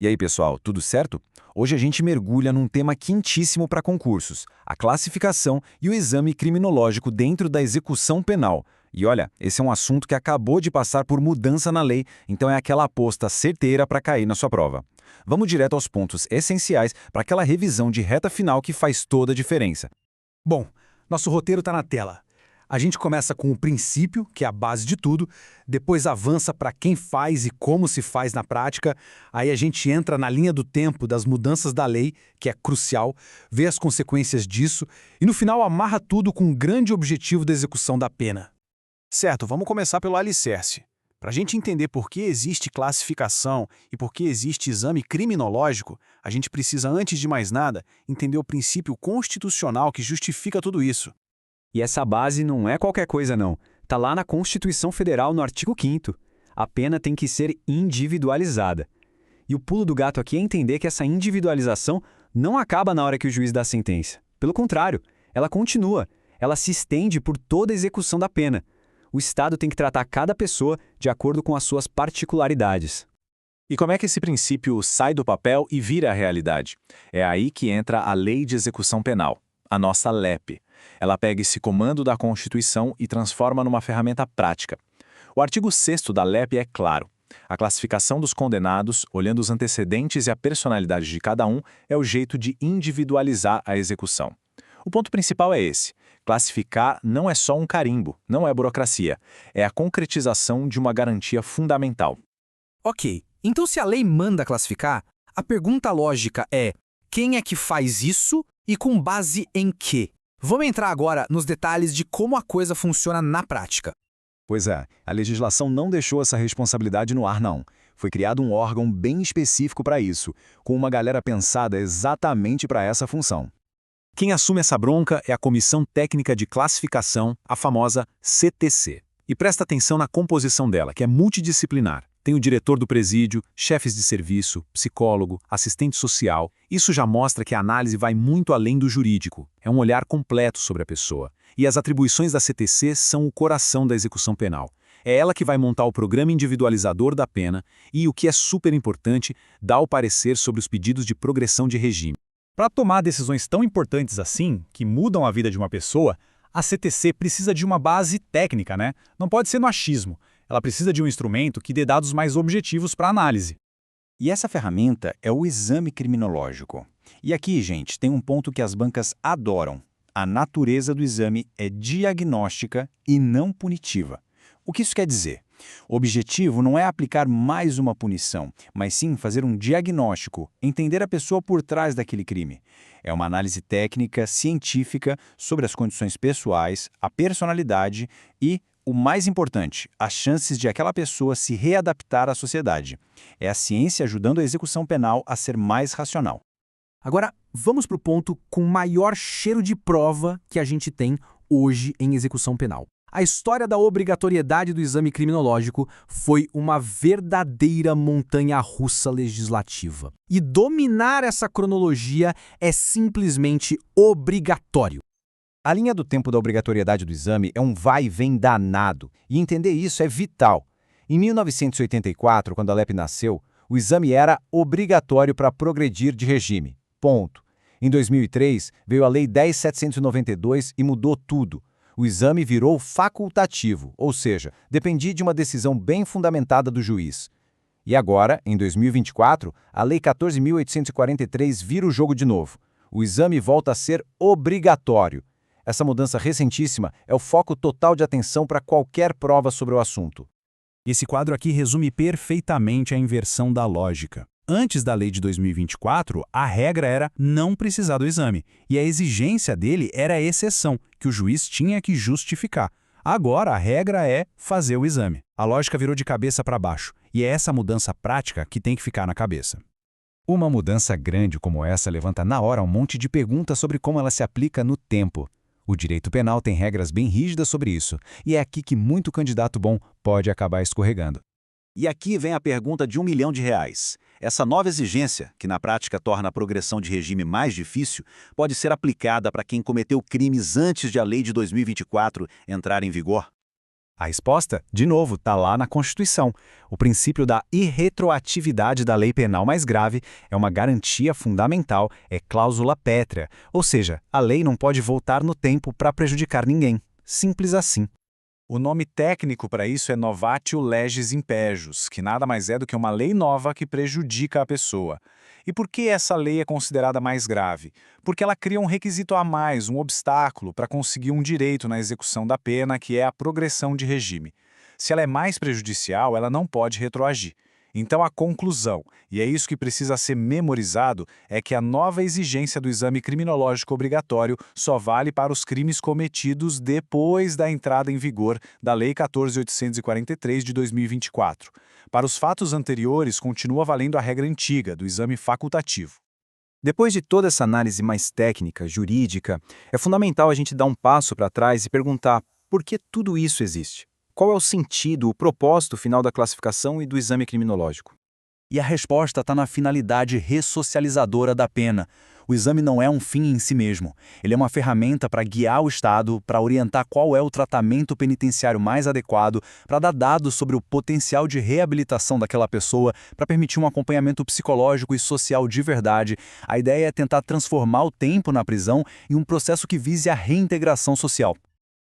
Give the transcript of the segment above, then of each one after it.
E aí, pessoal, tudo certo? Hoje a gente mergulha num tema quentíssimo para concursos: a classificação e o exame criminológico dentro da execução penal. E olha, esse é um assunto que acabou de passar por mudança na lei, então é aquela aposta certeira para cair na sua prova. Vamos direto aos pontos essenciais para aquela revisão de reta final que faz toda a diferença. Bom, nosso roteiro está na tela. A gente começa com o princípio, que é a base de tudo, depois avança para quem faz e como se faz na prática, aí a gente entra na linha do tempo das mudanças da lei, que é crucial, vê as consequências disso e no final amarra tudo com um grande objetivo da execução da pena. Certo, vamos começar pelo alicerce. Para a gente entender por que existe classificação e por que existe exame criminológico, a gente precisa, antes de mais nada, entender o princípio constitucional que justifica tudo isso. E essa base não é qualquer coisa não. Tá lá na Constituição Federal, no artigo 5º. A pena tem que ser individualizada. E o pulo do gato aqui é entender que essa individualização não acaba na hora que o juiz dá a sentença. Pelo contrário, ela continua. Ela se estende por toda a execução da pena. O Estado tem que tratar cada pessoa de acordo com as suas particularidades. E como é que esse princípio sai do papel e vira a realidade? É aí que entra a Lei de Execução Penal, a nossa LEP. Ela pega esse comando da Constituição e transforma numa ferramenta prática. O artigo 6º da LEP é claro. A classificação dos condenados, olhando os antecedentes e a personalidade de cada um, é o jeito de individualizar a execução. O ponto principal é esse. Classificar não é só um carimbo, não é burocracia. É a concretização de uma garantia fundamental. Ok, então se a lei manda classificar, a pergunta lógica é: quem é que faz isso e com base em quê? Vamos entrar agora nos detalhes de como a coisa funciona na prática. Pois é, a legislação não deixou essa responsabilidade no ar, não. Foi criado um órgão bem específico para isso, com uma galera pensada exatamente para essa função. Quem assume essa bronca é a Comissão Técnica de Classificação, a famosa CTC. E presta atenção na composição dela, que é multidisciplinar. Tem o diretor do presídio, chefes de serviço, psicólogo, assistente social. Isso já mostra que a análise vai muito além do jurídico. É um olhar completo sobre a pessoa. E as atribuições da CTC são o coração da execução penal. É ela que vai montar o programa individualizador da pena e, o que é super importante, dá o parecer sobre os pedidos de progressão de regime. Para tomar decisões tão importantes assim, que mudam a vida de uma pessoa, a CTC precisa de uma base técnica, né? Não pode ser no achismo. Ela precisa de um instrumento que dê dados mais objetivos para análise. E essa ferramenta é o exame criminológico. E aqui, gente, tem um ponto que as bancas adoram. A natureza do exame é diagnóstica e não punitiva. O que isso quer dizer? O objetivo não é aplicar mais uma punição, mas sim fazer um diagnóstico, entender a pessoa por trás daquele crime. É uma análise técnica, científica, sobre as condições pessoais, a personalidade e, o mais importante, as chances de aquela pessoa se readaptar à sociedade. É a ciência ajudando a execução penal a ser mais racional. Agora, vamos para o ponto com maior cheiro de prova que a gente tem hoje em execução penal. A história da obrigatoriedade do exame criminológico foi uma verdadeira montanha-russa legislativa. E dominar essa cronologia é simplesmente obrigatório. A linha do tempo da obrigatoriedade do exame é um vai e vem danado, e entender isso é vital. Em 1984, quando a LEP nasceu, o exame era obrigatório para progredir de regime. Ponto. Em 2003, veio a Lei 10.792 e mudou tudo. O exame virou facultativo, ou seja, dependia de uma decisão bem fundamentada do juiz. E agora, em 2024, a Lei 14.843 vira o jogo de novo. O exame volta a ser obrigatório. Essa mudança recentíssima é o foco total de atenção para qualquer prova sobre o assunto. Esse quadro aqui resume perfeitamente a inversão da lógica. Antes da lei de 2024, a regra era não precisar do exame, e a exigência dele era a exceção, que o juiz tinha que justificar. Agora, a regra é fazer o exame. A lógica virou de cabeça para baixo, e é essa mudança prática que tem que ficar na cabeça. Uma mudança grande como essa levanta na hora um monte de perguntas sobre como ela se aplica no tempo. O direito penal tem regras bem rígidas sobre isso, e é aqui que muito candidato bom pode acabar escorregando. E aqui vem a pergunta de R$1 milhão. Essa nova exigência, que na prática torna a progressão de regime mais difícil, pode ser aplicada para quem cometeu crimes antes de a lei de 2024 entrar em vigor? A resposta, de novo, está lá na Constituição. O princípio da irretroatividade da lei penal mais grave é uma garantia fundamental, é cláusula pétrea, ou seja, a lei não pode voltar no tempo para prejudicar ninguém. Simples assim. O nome técnico para isso é novatio legis impejus, que nada mais é do que uma lei nova que prejudica a pessoa. E por que essa lei é considerada mais grave? Porque ela cria um requisito a mais, um obstáculo para conseguir um direito na execução da pena, que é a progressão de regime. Se ela é mais prejudicial, ela não pode retroagir. Então a conclusão, e é isso que precisa ser memorizado, é que a nova exigência do exame criminológico obrigatório só vale para os crimes cometidos depois da entrada em vigor da Lei 14.843 de 2024. Para os fatos anteriores, continua valendo a regra antiga do exame facultativo. Depois de toda essa análise mais técnica, jurídica, é fundamental a gente dar um passo para trás e perguntar por que tudo isso existe. Qual é o sentido, o propósito final da classificação e do exame criminológico? E a resposta está na finalidade ressocializadora da pena. O exame não é um fim em si mesmo. Ele é uma ferramenta para guiar o Estado, para orientar qual é o tratamento penitenciário mais adequado, para dar dados sobre o potencial de reabilitação daquela pessoa, para permitir um acompanhamento psicológico e social de verdade. A ideia é tentar transformar o tempo na prisão em um processo que vise a reintegração social.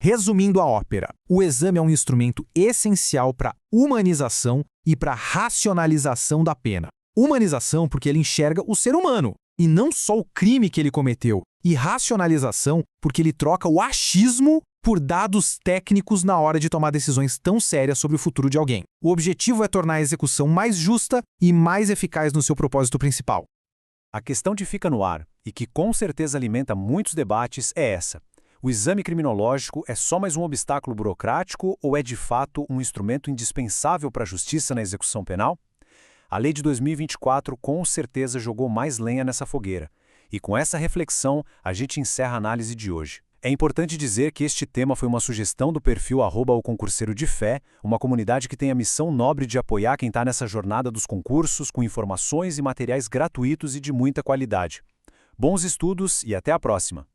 Resumindo a ópera, o exame é um instrumento essencial para humanização e para racionalização da pena. Humanização porque ele enxerga o ser humano, e não só o crime que ele cometeu. E racionalização porque ele troca o achismo por dados técnicos na hora de tomar decisões tão sérias sobre o futuro de alguém. O objetivo é tornar a execução mais justa e mais eficaz no seu propósito principal. A questão que fica no ar, e que com certeza alimenta muitos debates, é essa. O exame criminológico é só mais um obstáculo burocrático ou é de fato um instrumento indispensável para a justiça na execução penal? A lei de 2024 com certeza jogou mais lenha nessa fogueira. E com essa reflexão, a gente encerra a análise de hoje. É importante dizer que este tema foi uma sugestão do perfil @oconcurseiro-de-fé, uma comunidade que tem a missão nobre de apoiar quem está nessa jornada dos concursos com informações e materiais gratuitos e de muita qualidade. Bons estudos e até a próxima!